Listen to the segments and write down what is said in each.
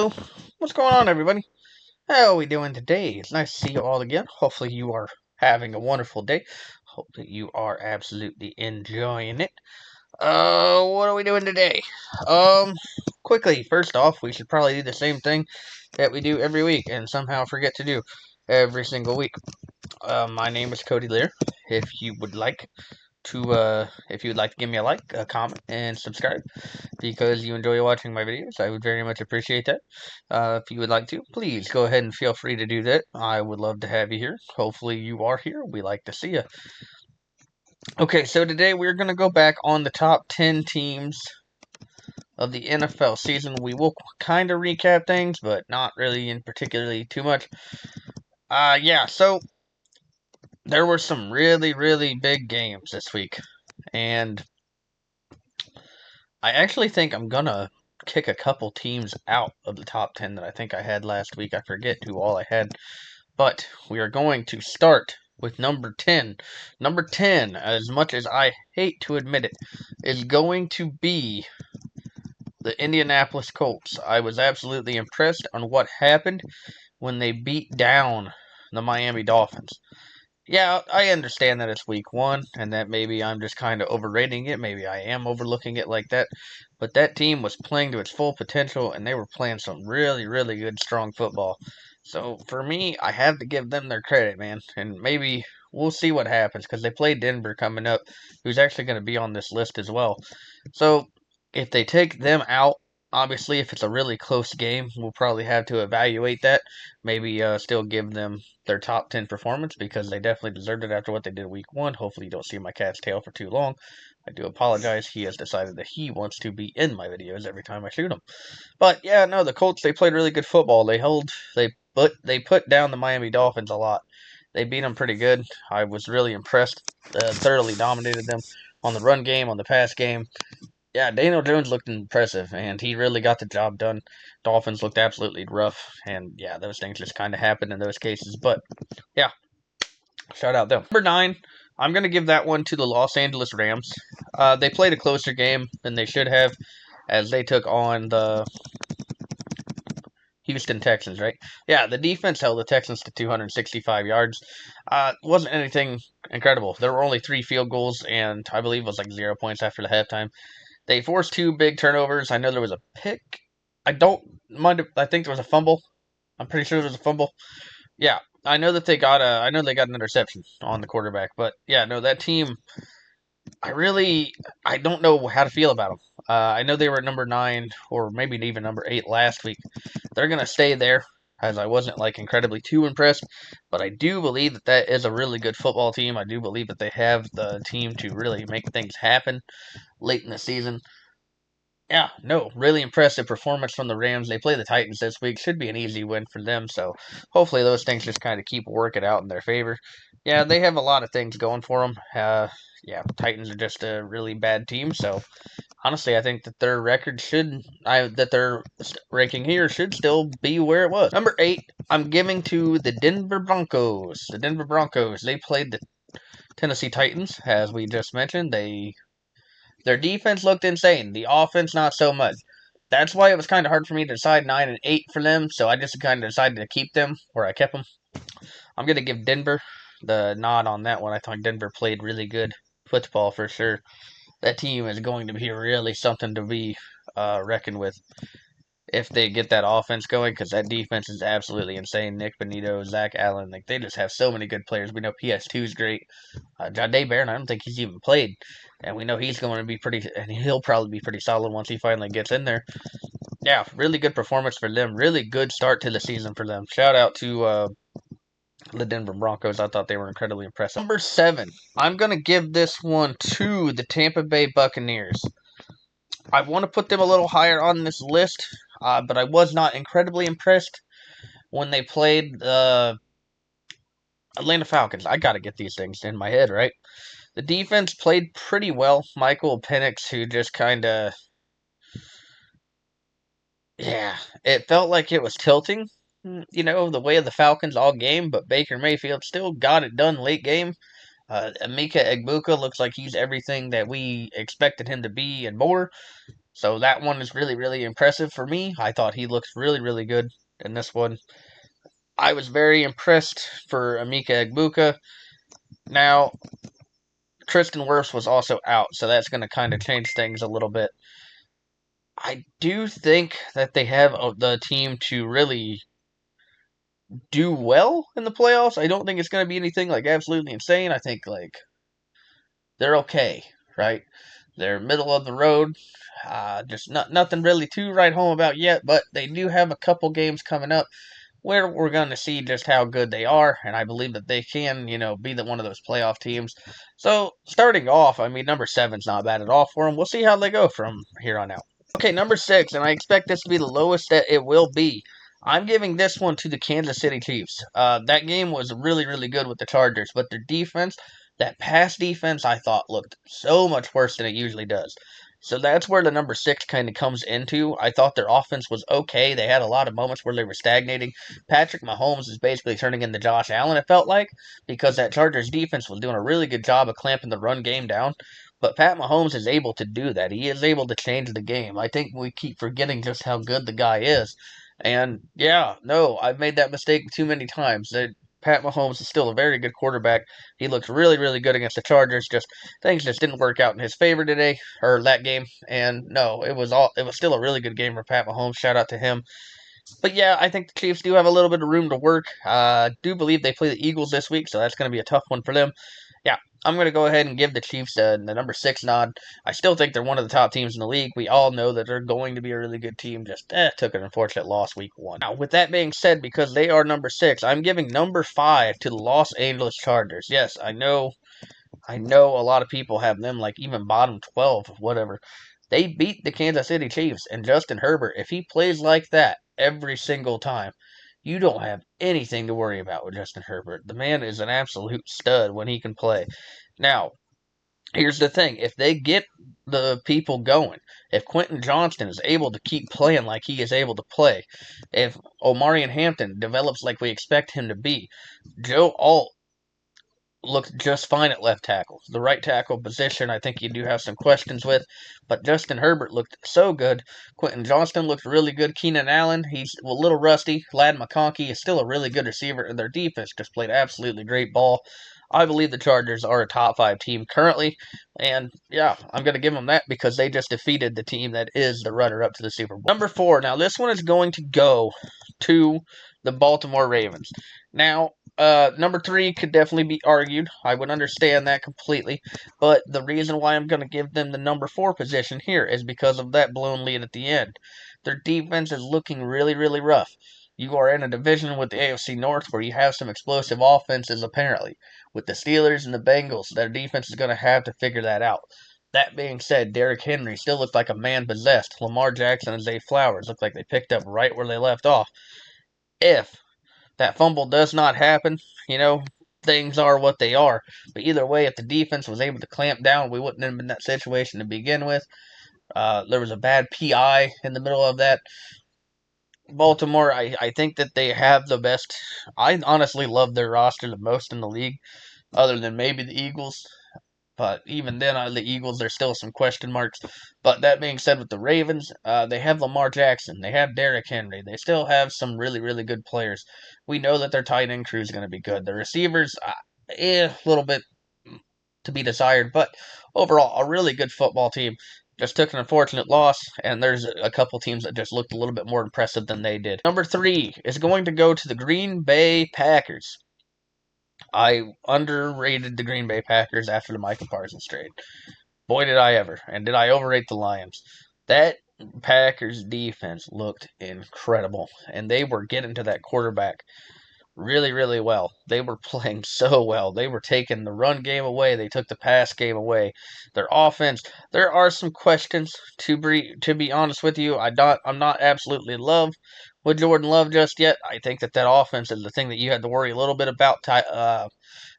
Well, what's going on, everybody? How are we doing today? It's nice to see you all again. Hopefully, you are having a wonderful day. Hope that you are absolutely enjoying it. What are we doing today? Quickly, first off, we should probably do the same thing that we do every week and somehow forget to do every single week. My name is Cody Lear. If you would like if you would like to give me a like, a comment, and subscribe because you enjoy watching my videos, I would very much appreciate that. If you would like to, please go ahead and feel free to do that. I would love to have you here. Hopefully you are here. We like to see you. Okay, so today we're going to go back on the top 10 teams of the NFL season. We will kind of recap things, but not really in particularly too much. So there were some really, really big games this week, and I actually think I'm gonna kick a couple teams out of the top 10 that I think I had last week. I forget who all I had, but we are going to start with number 10. Number 10, as much as I hate to admit it, is going to be the Indianapolis Colts. I was absolutely impressed on what happened when they beat down the Miami Dolphins. Yeah, I understand that it's week one and that maybe I'm just kind of overrating it. Maybe I am overlooking it like that. But that team was playing to its full potential and they were playing some really, really good, strong football. So for me, I have to give them their credit, man. And maybe we'll see what happens because they play Denver coming up, who's actually going to be on this list as well. So if they take them out, obviously, if it's a really close game, we'll probably have to evaluate that. Maybe still give them their top 10 performance because they definitely deserved it after what they did week one. Hopefully, you don't see my cat's tail for too long. I do apologize. He has decided that he wants to be in my videos every time I shoot him. But yeah, no, the Colts, they played really good football. They put down the Miami Dolphins a lot. They beat them pretty good. I was really impressed. Thoroughly dominated them on the run game, on the pass game. Yeah, Daniel Jones looked impressive, and he really got the job done. Dolphins looked absolutely rough, and yeah, those things just kind of happened in those cases. But yeah, shout out them. Number 9, I'm going to give that one to the Los Angeles Rams. They played a closer game than they should have, as they took on the Houston Texans, right? Yeah, the defense held the Texans to 265 yards. Wasn't anything incredible. There were only 3 field goals, and I believe it was like 0 points after the halftime. They forced 2 big turnovers. I know there was a pick. I don't mind. I think there was a fumble. I'm pretty sure there was a fumble. Yeah, I know that they got a. I know they got an interception on the quarterback, but yeah, no, that team. I don't know how to feel about them. I know they were number 9 or maybe even number 8 last week. They're gonna stay there, as I wasn't like incredibly too impressed, but I do believe that that is a really good football team. I do believe that they have the team to really make things happen late in the season. Yeah, no, really impressive performance from the Rams. They play the Titans this week. Should be an easy win for them. So hopefully those things just kind of keep working out in their favor. Yeah, they have a lot of things going for them. Titans are just a really bad team. So honestly, I think that their record that their ranking here should still be where it was. Number 8, I'm giving to the Denver Broncos. The Denver Broncos. They played the Tennessee Titans, as we just mentioned. Their defense looked insane. The offense, not so much. That's why it was kind of hard for me to decide 9 and 8 for them. So I just kind of decided to keep them where I kept them. I'm going to give Denver the nod on that one. I thought Denver played really good football for sure. That team is going to be really something to be reckoned with if they get that offense going, because that defense is absolutely insane. Nick Bonito, Zach Allen, like they just have so many good players. We know PS2 is great. Jahdae Barron, I don't think he's even played, and we know he's going to be and he'll probably be pretty solid once he finally gets in there. Yeah, really good performance for them. Really good start to the season for them. Shout out to the Denver Broncos. I thought they were incredibly impressive. Number 7, I'm going to give this one to the Tampa Bay Buccaneers. I want to put them a little higher on this list, but I was not incredibly impressed when they played the Atlanta Falcons. I got to get these things in my head, right? The defense played pretty well. Michael Penix, who just kind of, it felt like it was tilting, the way of the Falcons all game, but Baker Mayfield still got it done late game. Emeka Egbuka looks like he's everything that we expected him to be and more. So that one is really, really impressive for me. I thought he looked really, really good in this one. I was very impressed for Emeka Egbuka. Now, Tristan Wirfs was also out, so that's going to kind of change things a little bit. I do think that they have the team to really do well in the playoffs. I don't think it's going to be anything like absolutely insane. I think like they're okay, right? They're middle of the road. Just nothing really to write home about yet, but they do have a couple games coming up where we're going to see just how good they are, and I believe that they can, be one of those playoff teams. So starting off, I mean, number 7's not bad at all for them. We'll see how they go from here on out. Okay, number 6, and I expect this to be the lowest that it will be. I'm giving this one to the Kansas City Chiefs. That game was really, really good with the Chargers, but their defense, that pass defense, I thought looked so much worse than it usually does. So that's where the number 6 kind of comes into. I thought their offense was okay. They had a lot of moments where they were stagnating. Patrick Mahomes is basically turning into Josh Allen, it felt like, because that Chargers defense was doing a really good job of clamping the run game down. But Pat Mahomes is able to do that. He is able to change the game. I think we keep forgetting just how good the guy is. And yeah, no, I've made that mistake too many times. Pat Mahomes is still a very good quarterback. He looks really, really good against the Chargers. Just things just didn't work out in his favor today or that game. And no, it was still a really good game for Pat Mahomes. Shout out to him. But yeah, I think the Chiefs do have a little bit of room to work. Do believe they play the Eagles this week, so that's going to be a tough one for them. Yeah, I'm going to go ahead and give the Chiefs the number 6 nod. I still think they're one of the top teams in the league. We all know that they're going to be a really good team. Just took an unfortunate loss week 1. Now, with that being said, because they are number 6, I'm giving number 5 to the Los Angeles Chargers. Yes, I know a lot of people have them like even bottom 12, whatever. They beat the Kansas City Chiefs, and Justin Herbert, if he plays like that every single time, you don't have anything to worry about with Justin Herbert. The man is an absolute stud when he can play. Now, here's the thing. If they get the people going, if Quentin Johnston is able to keep playing like he is able to play, if Omarion Hampton develops like we expect him to be, Joe Alt looked just fine at left tackle. The right tackle position, I think you do have some questions with, but Justin Herbert looked so good. Quentin Johnston looked really good. Keenan Allen, he's a little rusty. Ladd McConkey is still a really good receiver, and their defense just played absolutely great ball. I believe the Chargers are a top 5 team currently, and yeah, I'm going to give them that because they just defeated the team that is the runner-up to the Super Bowl. Number 4, now this one is going to go to the Baltimore Ravens. Now, number 3 could definitely be argued. I would understand that completely. But the reason why I'm going to give them the number 4 position here is because of that blown lead at the end. Their defense is looking really, really rough. You are in a division with the AFC North where you have some explosive offenses, apparently. With the Steelers and the Bengals, their defense is going to have to figure that out. That being said, Derrick Henry still looked like a man possessed. Lamar Jackson and Zay Flowers looked like they picked up right where they left off. If that fumble does not happen, things are what they are. But either way, if the defense was able to clamp down, we wouldn't have been in that situation to begin with. There was a bad PI in the middle of that. Baltimore, I think that they have the best. I honestly love their roster the most in the league, other than maybe the Eagles. But even then, the Eagles, there's still some question marks. But that being said, with the Ravens, they have Lamar Jackson. They have Derrick Henry. They still have some really, really good players. We know that their tight end crew is going to be good. The receivers, a little bit to be desired. But overall, a really good football team. Just took an unfortunate loss, and there's a couple teams that just looked a little bit more impressive than they did. Number 3 is going to go to the Green Bay Packers. I underrated the Green Bay Packers after the Micah Parsons trade. Boy, did I ever. And did I overrate the Lions. That Packers defense looked incredible. And they were getting to that quarterback really, really well. They were playing so well. They were taking the run game away. They took the pass game away. Their offense, there are some questions to be honest with you. I'm not absolutely in love with Jordan Love just yet. I think that offense is the thing that you had to worry a little bit about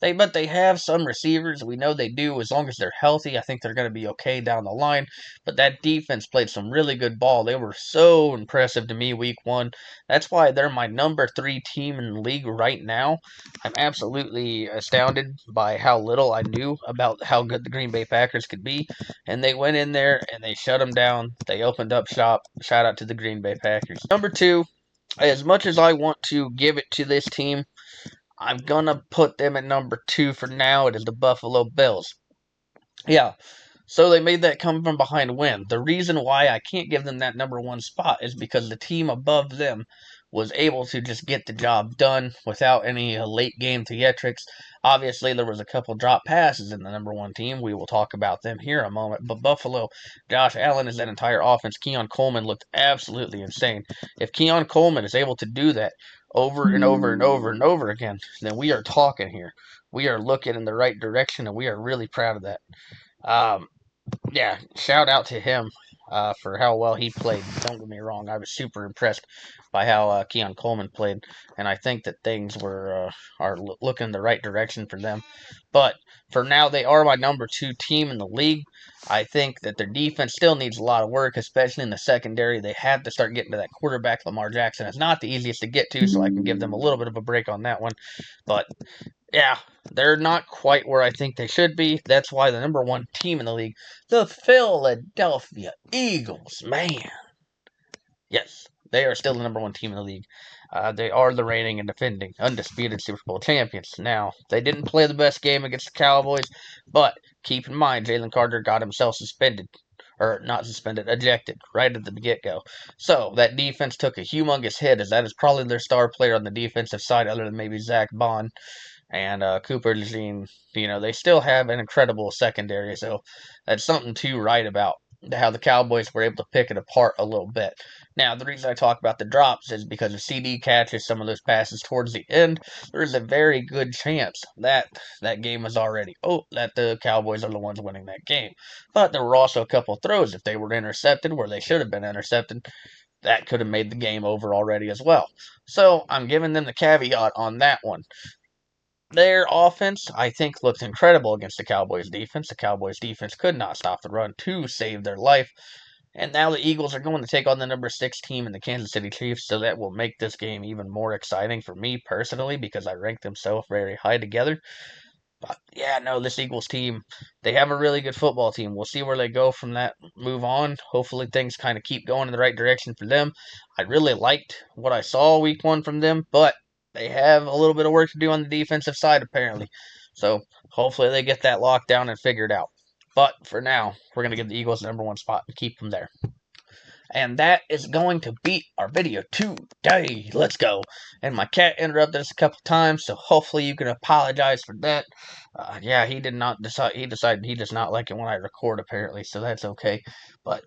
But they have some receivers. We know they do. As long as they're healthy, I think they're going to be okay down the line. But that defense played some really good ball. They were so impressive to me week 1. That's why they're my number 3 team in the league right now. I'm absolutely astounded by how little I knew about how good the Green Bay Packers could be. And they went in there and they shut them down. They opened up shop. Shout out to the Green Bay Packers. Number 2, as much as I want to give it to this team, I'm going to put them at number 2 for now. It is the Buffalo Bills. Yeah, so they made that come from behind win. The reason why I can't give them that number 1 spot is because the team above them was able to just get the job done without any late game theatrics. Obviously, there was a couple drop passes in the number 1 team. We will talk about them here in a moment. But Buffalo, Josh Allen is that entire offense. Keon Coleman looked absolutely insane. If Keon Coleman is able to do that over and over and over and over again, then we are talking here. We are looking in the right direction, and we are really proud of that. Yeah, shout out to him for how well he played. Don't get me wrong, I was super impressed by how Keon Coleman played, and I think that things are looking in the right direction for them. But for now, they are my number 2 team in the league. I think that their defense still needs a lot of work, especially in the secondary. They have to start getting to that quarterback. Lamar Jackson is not the easiest to get to, so I can give them a little bit of a break on that one. But yeah, they're not quite where I think they should be. That's why the number 1 team in the league, the Philadelphia Eagles, man. Yes, they are still the number 1 team in the league. They are the reigning and defending undisputed Super Bowl champions. Now, they didn't play the best game against the Cowboys, but keep in mind, Jalen Carter got himself suspended. Or not suspended, ejected right at the get-go. So that defense took a humongous hit, as that is probably their star player on the defensive side, other than maybe Zach Bond and Cooper DeJean. They still have an incredible secondary, so that's something to write about how the Cowboys were able to pick it apart a little bit. Now, the reason I talk about the drops is because if CD catches some of those passes towards the end, there's a very good chance that that game was already that the Cowboys are the ones winning that game. But there were also a couple throws, if they were intercepted where they should have been intercepted, that could have made the game over already as well. So I'm giving them the caveat on that one. Their offense, I think, looked incredible against the Cowboys' defense. The Cowboys' defense could not stop the run to save their life. And now the Eagles are going to take on the number 6 team in the Kansas City Chiefs, so that will make this game even more exciting for me personally because I rank them so very high together. But yeah, no, this Eagles team, they have a really good football team. We'll see where they go from that move on. Hopefully things kind of keep going in the right direction for them. I really liked what I saw week 1 from them, but they have a little bit of work to do on the defensive side, apparently. So hopefully they get that locked down and figured out. But for now, we're going to give the Eagles the number 1 spot and keep them there. And that is going to be our video today. Let's go. And my cat interrupted us a couple times, so hopefully you can apologize for that. Yeah, he did not decide. He decided he does not like it when I record, apparently, so that's okay. But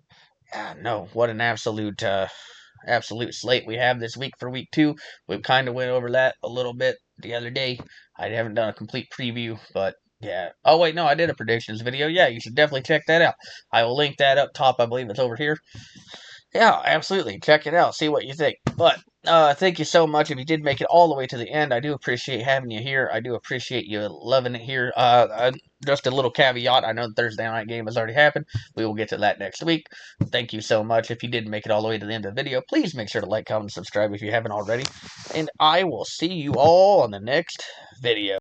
no, what an absolute slate we have this week for week 2. We kind of went over that a little bit the other day. I haven't done a complete preview, but yeah. Oh, wait, no, I did a predictions video. Yeah, you should definitely check that out. I will link that up top. I believe it's over here. Yeah, absolutely. Check it out. See what you think. But thank you so much. If you did make it all the way to the end, I do appreciate having you here. I do appreciate you loving it here. Just a little caveat. I know the Thursday night game has already happened. We will get to that next week. Thank you so much. If you did make it all the way to the end of the video, please make sure to like, comment, and subscribe if you haven't already. And I will see you all on the next video.